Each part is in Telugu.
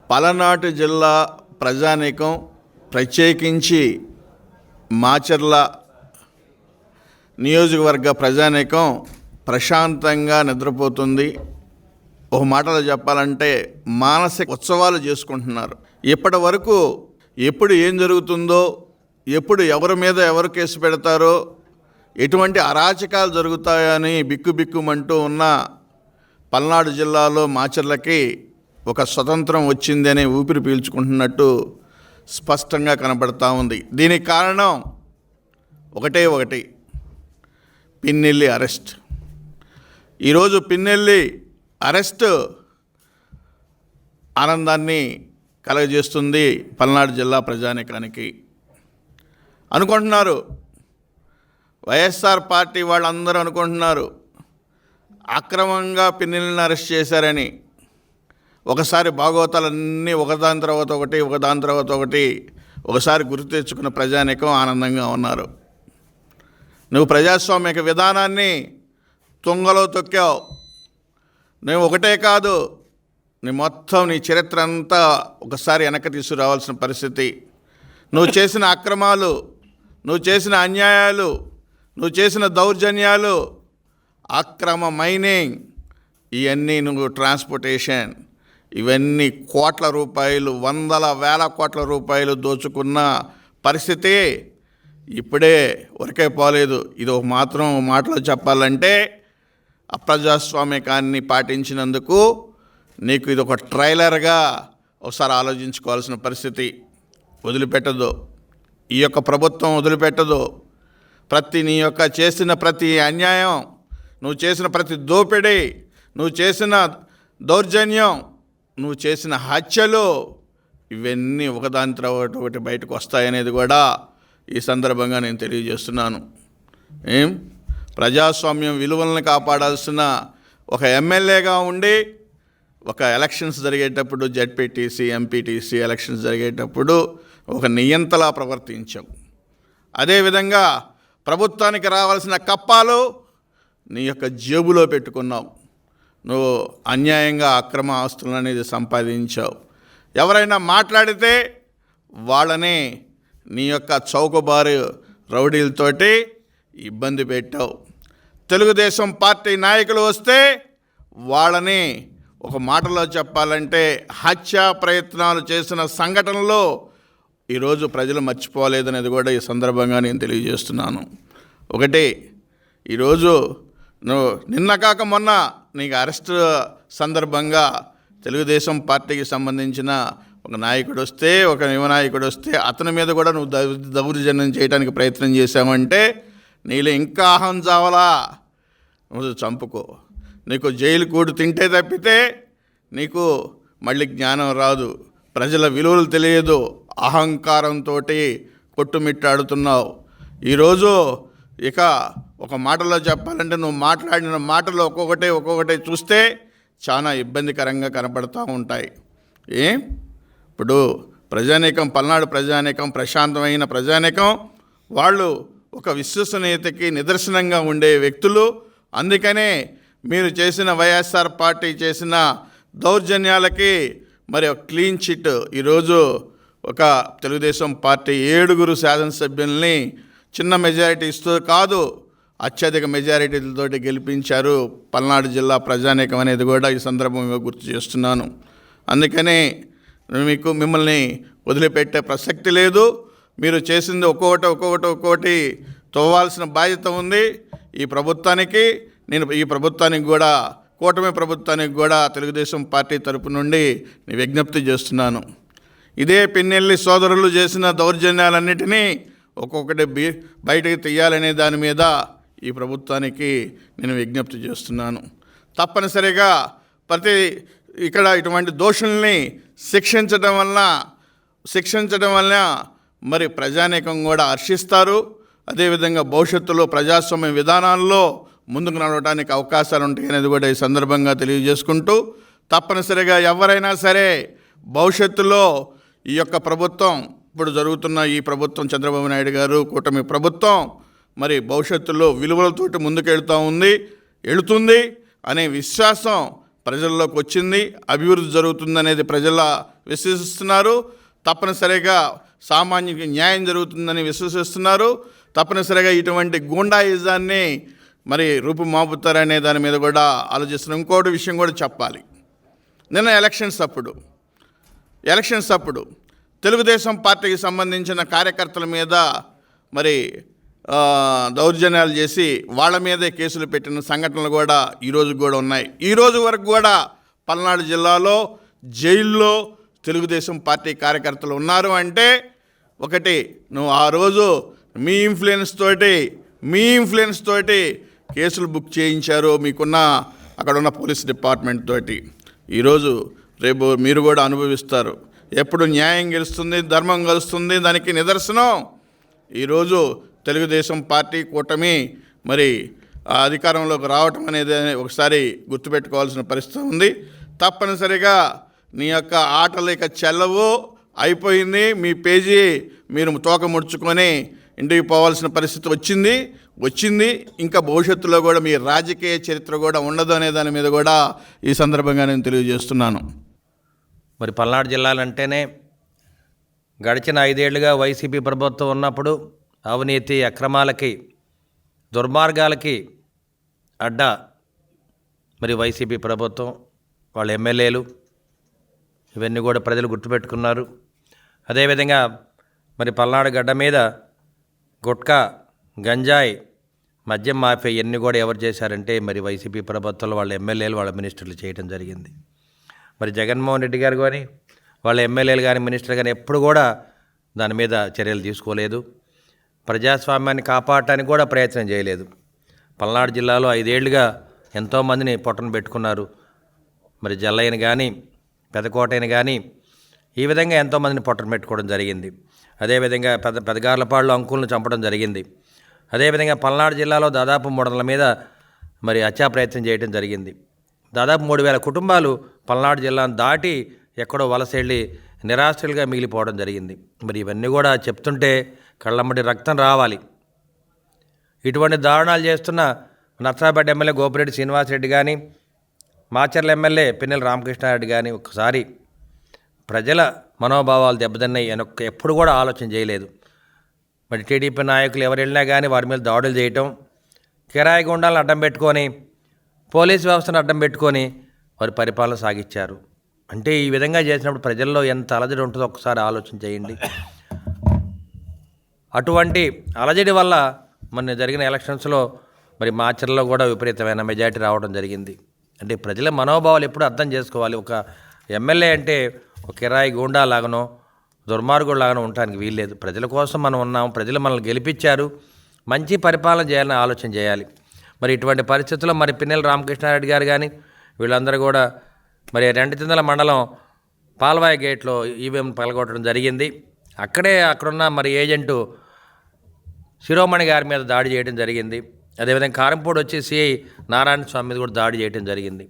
పలనాటి జిల్లా ప్రజానీకం, ప్రత్యేకించి మాచర్ల నియోజకవర్గ ప్రజానీకం ప్రశాంతంగా నిద్రపోతుంది. ఒక మాటలో చెప్పాలంటే మానసిక ఉత్సవాలు చేసుకుంటున్నారు. ఇప్పటి వరకు ఎప్పుడు ఏం జరుగుతుందో, ఎప్పుడు ఎవరి మీద ఎవరు కేసు పెడతారో, ఎటువంటి అరాచకాలు జరుగుతాయని బిక్కుబిక్కుమంటూ ఉన్న పల్నాడు జిల్లాలో మాచర్లకి ఒక స్వతంత్రం వచ్చిందనే ఊపిరి పీల్చుకుంటున్నట్టు స్పష్టంగా కనబడతా ఉంది. దీనికి కారణం ఒకటి, పిన్నెల్లి అరెస్ట్. ఈరోజు పిన్నెల్లి అరెస్ట్ ఆనందాన్ని కలగజేస్తుంది పల్నాడు జిల్లా ప్రజానీకానికి. అనుకుంటున్నారు, వైఎస్ఆర్ పార్టీ వాళ్ళందరూ అనుకుంటున్నారు అక్రమంగా పిన్నెల్లిని అరెస్ట్ చేశారని. ఒకసారి భాగవతాలన్నీ ఒకదాని తర్వాత ఒకటి ఒకసారి గుర్తు తెచ్చుకున్న ప్రజానీకం ఆనందంగా ఉన్నారు. నువ్వు ప్రజాస్వామిక విధానాన్ని తుంగలో తొక్కావు. నువ్వు ఒకటే కాదు, నీ చరిత్ర అంతా ఒకసారి వెనక్కి తీసుకురావాల్సిన పరిస్థితి. నువ్వు చేసిన అక్రమాలు, నువ్వు చేసిన అన్యాయాలు, నువ్వు చేసిన దౌర్జన్యాలు, అక్రమ మైనింగ్, ఇవన్నీ నువ్వు ట్రాన్స్పోర్టేషన్, ఇవన్నీ కోట్ల రూపాయలు, వందల వేల కోట్ల రూపాయలు దోచుకున్న పరిస్థితి ఇప్పుడే వరకే పోలేదు. ఇది ఒక మాటలో చెప్పాలంటే అప్రజాస్వామికాన్ని పాటించినందుకు నీకు ఇది ఒక ట్రైలర్గా ఒకసారి ఆలోచించుకోవాల్సిన పరిస్థితి. వదిలిపెట్టదు, ఈ యొక్క ప్రభుత్వం వదిలిపెట్టదు. నీ యొక్క చేసిన ప్రతి అన్యాయం, నువ్వు చేసిన ప్రతి దోపిడీ, నువ్వు చేసిన దౌర్జన్యం, నువ్వు చేసిన హత్యలు, ఇవన్నీ ఒకదాని తర్వాత ఒకటి బయటకు వస్తాయనేది కూడా ఈ సందర్భంగా నేను తెలియజేస్తున్నాను. ప్రజాస్వామ్యం విలువలను కాపాడాల్సిన ఒక ఎమ్మెల్యేగా ఉండి ఒక ఎలక్షన్స్ జరిగేటప్పుడు, జెడ్పీటీసీ, ఎంపీటీసీ ఎలక్షన్స్ జరిగేటప్పుడు ఒక నియంతలా ప్రవర్తించావు. అదేవిధంగా ప్రభుత్వానికి రావాల్సిన కప్పాలు నీ యొక్క జేబులో పెట్టుకున్నావు. నువ్వు అన్యాయంగా అక్రమ ఆస్తులు అనేది సంపాదించావు. ఎవరైనా మాట్లాడితే వాళ్ళని నీ యొక్క చౌకబారు రౌడీలతోటి ఇబ్బంది పెట్టావు. తెలుగుదేశం పార్టీ నాయకులు వస్తే వాళ్ళని ఒక మాటలో చెప్పాలంటే హత్యా ప్రయత్నాలు చేసిన సంఘటనలో ఈరోజు ప్రజలు మర్చిపోలేదనేది కూడా ఈ సందర్భంగా నేను తెలియజేస్తున్నాను. ఈరోజు నువ్వు నిన్న కాక మొన్న నీకు అరెస్ట్ సందర్భంగా తెలుగుదేశం పార్టీకి సంబంధించిన ఒక నాయకుడు వస్తే, ఒక యువ నాయకుడు వస్తే అతని మీద కూడా నువ్వు దౌర్జన్యం చేయడానికి ప్రయత్నం చేశావంటే నీలో ఇంకా అహం చావలా, నువ్వు చంపుకో. నీకు జైలు కూడు తింటే తప్పితే నీకు మళ్ళీ జ్ఞానం రాదు, ప్రజల విలువలు తెలియదు, అహంకారంతో కొట్టుమిట్టాడుతున్నావు. ఈరోజు ఇక ఒక మాటలో చెప్పాలంటే నువ్వు మాట్లాడిన మాటలు ఒక్కొక్కటి చూస్తే చాలా ఇబ్బందికరంగా కనపడుతూ ఉంటాయి. ఇప్పుడు ప్రజానీకం, పల్నాడు ప్రజానీకం ప్రశాంతమైన ప్రజానీకం, వాళ్ళు ఒక విశ్వసనీయతకి నిదర్శనంగా ఉండే వ్యక్తులు. అందుకనే మీరు చేసిన వైఎస్ఆర్ పార్టీ చేసిన దౌర్జన్యాలకి మరి ఒక క్లీన్ చిట్ ఈరోజు ఒక తెలుగుదేశం పార్టీ 7 శాసనసభ్యుల్ని చిన్న మెజారిటీస్తో కాదు, అత్యధిక మెజారిటీలతో గెలిపించారు పల్నాడు జిల్లా ప్రజానీకం అనేది కూడా ఈ సందర్భంగా గుర్తు చేస్తున్నాను. అందుకనే మిమ్మల్ని వదిలిపెట్టే ప్రసక్తి లేదు. మీరు చేసింది ఒక్కొక్కటి తవ్వాల్సిన బాధ్యత ఉంది ఈ ప్రభుత్వానికి. నేను ఈ ప్రభుత్వానికి కూడా, కూటమి ప్రభుత్వానికి కూడా తెలుగుదేశం పార్టీ తరపు నుండి నేను విజ్ఞప్తి చేస్తున్నాను. ఇదే పిన్నెల్లి సోదరులు చేసిన దౌర్జన్యాలన్నిటినీ ఒక్కొక్కటి బయటకు తీయాలనే దాని మీద ఈ ప్రభుత్వానికి నేను విజ్ఞప్తి చేస్తున్నాను. తప్పనిసరిగా ఇక్కడ ఇటువంటి దోషుల్ని శిక్షించడం వలన మరి ప్రజానీకం కూడా హర్షిస్తారు. అదేవిధంగా భవిష్యత్తులో ప్రజాస్వామ్య విధానాల్లో ముందుకు నడవడానికి అవకాశాలు ఉంటాయి అనేది కూడా ఈ సందర్భంగా తెలియజేసుకుంటూ, తప్పనిసరిగా ఎవరైనా సరే భవిష్యత్తులో ఈ యొక్క ప్రభుత్వం, ఇప్పుడు జరుగుతున్న ఈ ప్రభుత్వం, చంద్రబాబు నాయుడు గారు కూటమి ప్రభుత్వం మరి భవిష్యత్తులో విలువలతోటి ముందుకెళ్తుంది అనే విశ్వాసం ప్రజల్లోకి వచ్చింది, అభివృద్ధి జరుగుతుందనేది ప్రజల విశ్వసిస్తున్నారు. తప్పనిసరిగా సామాన్యునికి న్యాయం జరుగుతుందని విశ్వసిస్తున్నారు. తప్పనిసరిగా ఇటువంటి గూండాయిజాన్ని మరి రూపుమాపుతారనే దాని మీద కూడా ఆలోచిస్తున్నారు. ఇంకోటి విషయం కూడా చెప్పాలి. నిన్న ఎలక్షన్స్ అప్పుడు తెలుగుదేశం పార్టీకి సంబంధించిన కార్యకర్తల మీద మరి దౌర్జన్యాలు చేసి వాళ్ళ మీదే కేసులు పెట్టిన సంఘటనలు కూడా ఈరోజు కూడా ఉన్నాయి. ఈరోజు వరకు కూడా పల్నాడు జిల్లాలో జైల్లో తెలుగుదేశం పార్టీ కార్యకర్తలు ఉన్నారు అంటే ఒకటి, నువ్వు ఆ రోజు మీ ఇన్ఫ్లుయెన్స్ తోటి కేసులు బుక్ చేయించారు మీకున్న అక్కడున్న పోలీస్ డిపార్ట్మెంట్ తోటి. ఈరోజు రేపు మీరు కూడా అనుభవిస్తారు. ఎప్పుడు న్యాయం గెలుస్తుంది, ధర్మం గెలుస్తుంది, దానికి నిదర్శనం ఈరోజు తెలుగుదేశం పార్టీ కూటమి మరి అధికారంలోకి రావటం అనేది ఒకసారి గుర్తుపెట్టుకోవాల్సిన పరిస్థితి ఉంది. తప్పనిసరిగా నీ యొక్క ఆటలు ఇక చెల్లవు, అయిపోయింది. మీ పేజీ మీరు తోక ముడుచుకొని ఇంటికి పోవాల్సిన పరిస్థితి వచ్చింది. ఇంకా భవిష్యత్తులో కూడా మీ రాజకీయ చరిత్ర కూడా ఉండదు అనే దాని మీద కూడా ఈ సందర్భంగా నేను తెలియజేస్తున్నాను. మరి పల్నాడు జిల్లాలంటేనే గడిచిన 5 ఏళ్లుగా వైసీపీ ప్రభుత్వం ఉన్నప్పుడు అవినీతి, అక్రమాలకి, దుర్మార్గాలకి అడ్డా మరి వైసీపీ ప్రభుత్వం, వాళ్ళ ఎమ్మెల్యేలు, ఇవన్నీ కూడా ప్రజలు గుర్తుపెట్టుకున్నారు. అదేవిధంగా మరి పల్నాడు గడ్డ మీద గుట్కా, గంజాయి, మద్యం మాఫియా ఇవన్నీ కూడా ఎవరు చేశారంటే మరి వైసీపీ ప్రభుత్వంలో వాళ్ళ ఎమ్మెల్యేలు, వాళ్ళ మినిస్టర్లు చేయడం జరిగింది. మరి జగన్మోహన్ రెడ్డి గారు కానీ వాళ్ళ ఎమ్మెల్యేలు కానీ మినిస్టర్లు కానీ ఎప్పుడు కూడా దాని మీద చర్యలు తీసుకోలేదు. ప్రజాస్వామ్యాన్ని కాపాడటానికి కూడా ప్రయత్నం చేయలేదు. పల్నాడు జిల్లాలో 5 ఏళ్లుగా ఎంతోమందిని పొట్టను పెట్టుకున్నారు. మరి జల్లయ్యని కానీ పెదకోటయ్యని కానీ ఈ విధంగా ఎంతోమందిని పొట్టను పెట్టుకోవడం జరిగింది. అదేవిధంగా పెదగార్లపాడులో అంకులను చంపడం జరిగింది. అదేవిధంగా పల్నాడు జిల్లాలో దాదాపు 300 మీద మరి హత్యా ప్రయత్నం చేయడం జరిగింది. దాదాపు 3000 కుటుంబాలు పల్నాడు జిల్లాను దాటి ఎక్కడో వలస వెళ్ళి నిరాశ్రయులుగా మిగిలిపోవడం జరిగింది. మరి ఇవన్నీ కూడా చెప్తుంటే కళ్ళమ్మటి రక్తం రావాలి. ఇటువంటి దారుణాలు చేస్తున్న నర్సరాపేట ఎమ్మెల్యే గోపిరెడ్డి శ్రీనివాసరెడ్డి కానీ, మాచర్ల ఎమ్మెల్యే పిన్నెల రామకృష్ణారెడ్డి కానీ ఒకసారి ప్రజల మనోభావాలు దెబ్బతిన్నాయి అని ఎప్పుడు కూడా ఆలోచన చేయలేదు. మరి టీడీపీ నాయకులు ఎవరు వెళ్ళినా కానీ వారి మీద దాడులు చేయటం, కిరాయి గుండాలను అడ్డం పెట్టుకొని, పోలీసు వ్యవస్థను అడ్డం పెట్టుకొని వారి పరిపాలన సాగించారు. అంటే ఈ విధంగా చేసినప్పుడు ప్రజల్లో ఎంత అలజడి ఉంటుందో ఒకసారి ఆలోచన చేయండి. అటువంటి అలజడి వల్ల మొన్న జరిగిన ఎలక్షన్స్లో మరి మాచర్లలో కూడా విపరీతమైన మెజారిటీ రావడం జరిగింది. అంటే ప్రజల మనోభావాలు ఎప్పుడు అర్థం చేసుకోవాలి. ఒక ఎమ్మెల్యే అంటే ఒక కిరాయి గూండా లాగానో దుర్మార్గుడు లాగానో ఉండటానికి వీల్లేదు. ప్రజల కోసం మనం ఉన్నాం, ప్రజలు మనల్ని గెలిపించారు, మంచి పరిపాలన చేయాలని ఆలోచన చేయాలి. మరి ఇటువంటి పరిస్థితుల్లో మరి పిన్నెల రామకృష్ణారెడ్డి గారు కానీ వీళ్ళందరూ కూడా మరి రెండతిందల మండలం పాల్వాయి గేట్లో ఈవీఎం పగలగొట్టడం జరిగింది. అక్కడున్న మరి ఏజెంటు శిరోమణి గారి మీద దాడి చేయడం జరిగింది. అదేవిధంగా కారంపూడి వచ్చి సిఐ నారాయణ స్వామి మీద కూడా దాడి చేయడం జరిగింది.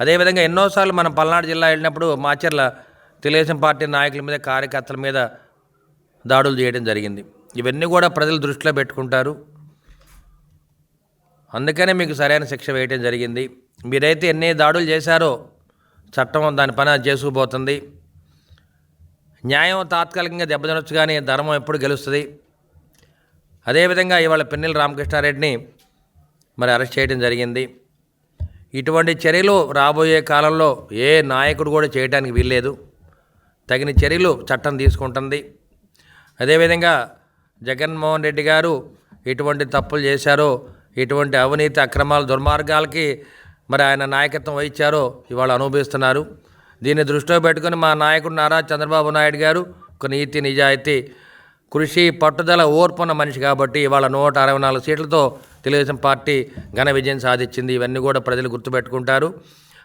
అదేవిధంగా ఎన్నోసార్లు మనం పల్నాడు జిల్లా వెళ్ళినప్పుడు మాచర్ల తెలుగుదేశం పార్టీ నాయకుల మీద, కార్యకర్తల మీద దాడులు చేయడం జరిగింది. ఇవన్నీ కూడా ప్రజలు దృష్టిలో పెట్టుకుంటారు. అందుకనే మీకు సరైన శిక్ష వేయటం జరిగింది. మీరైతే ఎన్ని దాడులు చేశారో చట్టం దాని పని చేసుకుపోతుంది. న్యాయం తాత్కాలికంగా దెబ్బతినొచ్చు కానీ ధర్మం ఎప్పుడు గెలుస్తుంది. అదేవిధంగా ఇవాళ పిన్నెల రామకృష్ణారెడ్డిని మరి అరెస్ట్ చేయడం జరిగింది. ఇటువంటి చర్యలు రాబోయే కాలంలో ఏ నాయకుడు కూడా చేయడానికి వీల్లేదు. తగిన చర్యలు చట్టం తీసుకుంటుంది. అదేవిధంగా జగన్మోహన్ రెడ్డి గారు ఎటువంటి తప్పులు చేశారో, ఎటువంటి అవినీతి, అక్రమాలు, దుర్మార్గాలకి మరి ఆయన నాయకత్వం వహించారో ఇవాళ అనుభవిస్తున్నారు. దీన్ని దృష్టిలో పెట్టుకుని మా నాయకుడు నారా చంద్రబాబు నాయుడు గారు ఒక నీతి, నిజాయితీ, కృషి, పట్టుదల, ఓర్పున్న మనిషి కాబట్టి ఇవాళ 164 సీట్లతో తెలుగుదేశం పార్టీ ఘన విజయం సాధించింది. ఇవన్నీ కూడా ప్రజలు గుర్తుపెట్టుకుంటారు.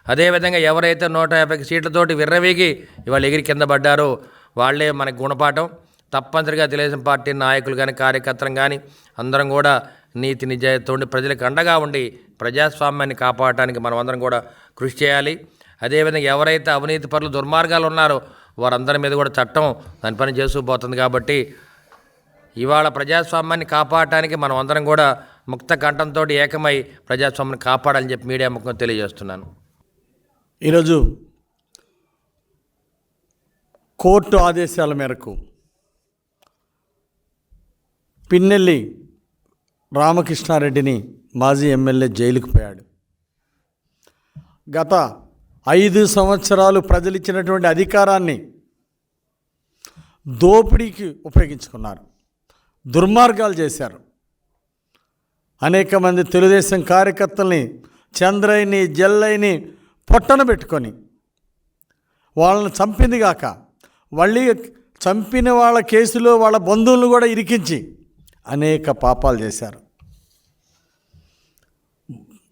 అదేవిధంగా ఎవరైతే 150 సీట్లతోటి విర్రవీగి ఇవాళ ఎగిరి కింద పడ్డారో వాళ్లే మనకు గుణపాఠం. తప్పనిసరిగా తెలుగుదేశం పార్టీ నాయకులు కానీ, కార్యకర్తలు కానీ అందరం కూడా నీతి, నిజాయితీతో ఉండి ప్రజలకు అండగా ఉండి ప్రజాస్వామ్యాన్ని కాపాడటానికి మనం అందరం కూడా కృషి చేయాలి. అదేవిధంగా ఎవరైతే అవినీతి పరులు, దుర్మార్గాలు ఉన్నారో వారందరి మీద కూడా చట్టం దాని పని చేసుకుపోతుంది. కాబట్టి ఇవాళ ప్రజాస్వామ్యాన్ని కాపాడటానికి మనం అందరం కూడా ముక్త కంఠంతో ఏకమై ప్రజాస్వామ్యాన్ని కాపాడాలని చెప్పి మీడియా ముఖంగా తెలియజేస్తున్నాను. ఈరోజు కోర్టు ఆదేశాల మేరకు పిన్నెల్లి రామకృష్ణారెడ్డిని మాజీ ఎమ్మెల్యే జైలుకు పోయాడు. గత 5 సంవత్సరాలు ప్రజలు ఇచ్చినటువంటి అధికారాన్ని దోపిడీకి ఉపయోగించుకున్నారు, దుర్మార్గాలు చేశారు. అనేక మంది తెలుగుదేశం కార్యకర్తల్ని, చంద్రయ్యని, జల్లయ్యని పొట్టన పెట్టుకొని వాళ్ళని చంపింది కాక మళ్ళీ చంపిన వాళ్ళ కేసులో వాళ్ళ బంధువులను కూడా ఇరికించి అనేక పాపాలు చేశారు.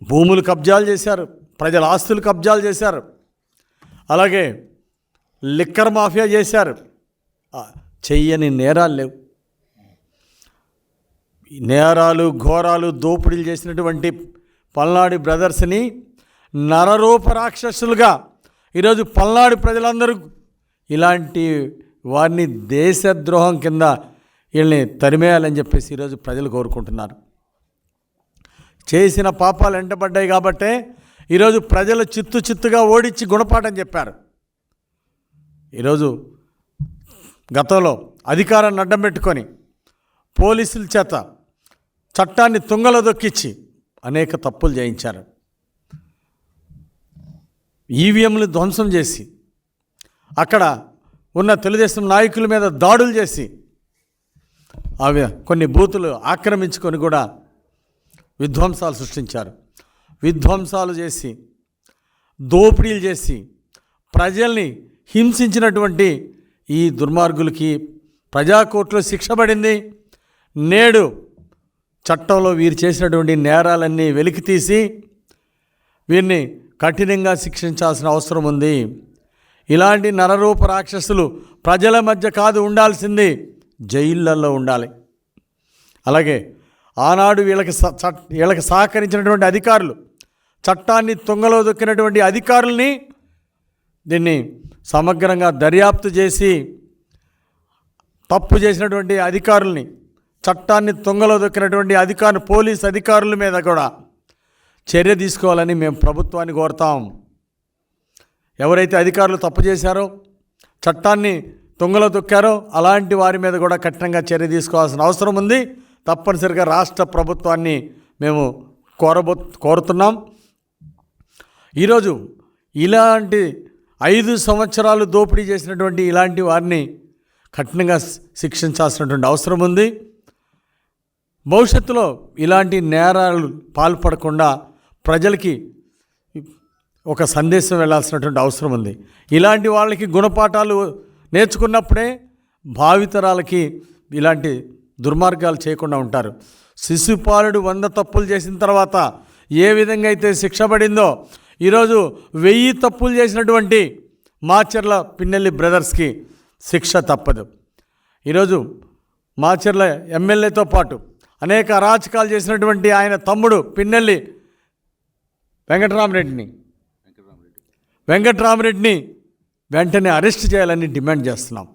భూములు కబ్జాలు చేశారు, ప్రజల ఆస్తులు కబ్జాలు చేశారు, అలాగే లిక్కర్ మాఫియా చేశారు. చెయ్యని నేరాలు లేవు. నేరాలు, ఘోరాలు, దోపిడీలు చేసినటువంటి పల్నాడు బ్రదర్స్ని నరరూప రాక్షసులుగా ఈరోజు పల్నాడు ప్రజలందరూ ఇలాంటి వారిని దేశద్రోహం కింద వీళ్ళని తరిమేయాలని చెప్పేసి ఈరోజు ప్రజలు కోరుకుంటున్నారు. చేసిన పాపాలు వెంటబడ్డాయి కాబట్టే ఈరోజు ప్రజలు చిత్తుగా ఓడించి గుణపాఠం చెప్పారు. ఈరోజు గతంలో అధికారాన్ని అడ్డం పెట్టుకొని పోలీసుల చేత చట్టాన్ని తుంగలో దొక్కించి అనేక తప్పులు చేయించారు. ఈవీఎంలు ధ్వంసం చేసి అక్కడ ఉన్న తెలుగుదేశం నాయకుల మీద దాడులు చేసి అవి కొన్ని బూతులు ఆక్రమించుకొని కూడా విధ్వంసాలు సృష్టించారు. విధ్వంసాలు చేసి దోపిడీలు చేసి ప్రజల్ని హింసించినటువంటి ఈ దుర్మార్గులకి ప్రజాకోర్టులో శిక్ష పడింది. నేడు చట్టంలో వీరు చేసినటువంటి నేరాలన్నీ వెలికితీసి వీరిని కఠినంగా శిక్షించాల్సిన అవసరం ఉంది. ఇలాంటి నరరూప రాక్షసులు ప్రజల మధ్య కాదు ఉండాల్సింది, జైళ్ళల్లో ఉండాలి. అలాగే ఆనాడు వీళ్ళకి సహకరించినటువంటి అధికారులు, చట్టాన్ని తుంగలో దొక్కినటువంటి అధికారుల్ని దీన్ని సమగ్రంగా దర్యాప్తు చేసి తప్పు చేసినటువంటి అధికారుల్ని, చట్టాన్ని తుంగలో దొక్కినటువంటి పోలీస్ అధికారుల మీద కూడా చర్య తీసుకోవాలని మేము ప్రభుత్వాన్ని కోరుతాం. ఎవరైతే అధికారులు తప్పు చేశారో, చట్టాన్ని తుంగలో తొక్కారో అలాంటి వారి మీద కూడా కఠినంగా చర్య తీసుకోవాల్సిన అవసరం ఉంది. తప్పనిసరిగా రాష్ట్ర ప్రభుత్వాన్ని మేము కోరుతున్నాం. ఈరోజు ఇలాంటి 5 సంవత్సరాలు దోపిడీ చేసినటువంటి ఇలాంటి వారిని కఠినంగా శిక్షించాల్సినటువంటి అవసరం ఉంది. భవిష్యత్తులో ఇలాంటి నేరాలు పాల్పడకుండా ప్రజలకి ఒక సందేశం వెళ్ళాల్సినటువంటి అవసరం ఉంది. ఇలాంటి వాళ్ళకి గుణపాఠాలు నేర్చుకున్నప్పుడే భావితరాలకి ఇలాంటి దుర్మార్గాలు చేయకుండా ఉంటారు. శిశుపాలుడు 100 తప్పులు చేసిన తర్వాత ఏ విధంగా అయితే శిక్ష పడిందో ఈరోజు 1000 తప్పులు చేసినటువంటి మాచర్ల పిన్నెల్లి బ్రదర్స్కి శిక్ష తప్పదు. ఈరోజు మాచర్ల ఎమ్మెల్యేతో పాటు అనేక అరాచకాలు చేసినటువంటి ఆయన తమ్ముడు పిన్నెల్లి వెంకటరామరెడ్డిని వెంటనే అరెస్ట్ చేయాలని డిమాండ్ చేస్తున్నాం.